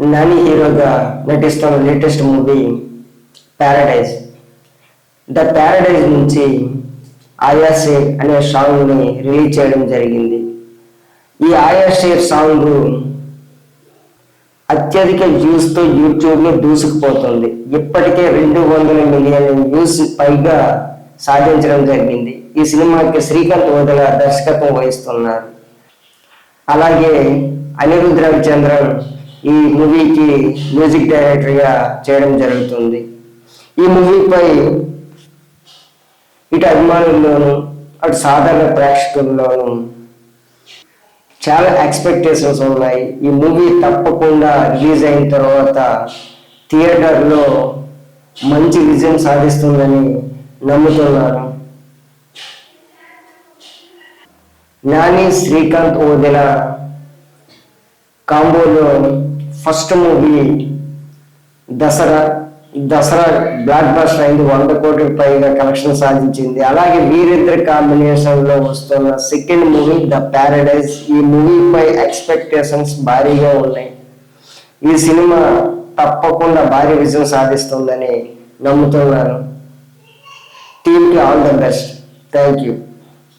నాని హీరోగా నటిస్తున్న latest movie Paradise. The Paradise నుంచి ఆయా షేర్ అనే సాంగ్ని రిలీజ్ చేయడం జరిగింది. ఈ ఆయా షేర్ సాంగ్ అత్యధిక వ్యూస్తో యూట్యూబ్లో దూసుకుపోతుంది. ఇప్పటికే 200 మిలియన్ వ్యూస్ పైగా సాధించడం జరిగింది. ఈ సినిమాకి శ్రీకాంత్ ఓదెల దర్శకత్వం వహిస్తున్నారు. అలాగే అనిరుద్ధ్ రవిచంద్రన్ ఈ మూవీకి మ్యూజిక్ డైరెక్టర్గా చేయడం జరుగుతుంది. ఈ మూవీపై ఇటు అభిమానుల్లోనూ అటు సాధారణ ప్రేక్షకుల్లోనూ చాలా ఎక్స్పెక్టేషన్స్ ఉన్నాయి. ఈ మూవీ తప్పకుండా రిలీజ్ అయిన తర్వాత థియేటర్లో మంచి విజయం సాధిస్తుందని నమ్ముతున్నారు. నాని శ్రీకాంత్ ఓదెల కాంబోలో first movie Dasara blockbuster అయింది. 100 కోట్లకు పైగా కలెక్షన్ సాధించింది. అలాగే వీరిద్దరి కాంబినేషన్ లో వస్తున్న సెకండ్ మూవీ ద ప్యారడైజ్. ఈ మూవీపై ఎక్స్పెక్టేషన్స్ భారీగా ఉన్నాయి. ఈ సినిమా తప్పకుండా భారీ విజయం సాధిస్తుందని నమ్ముతున్నారు. టీమ్ కి all the best. Thank you.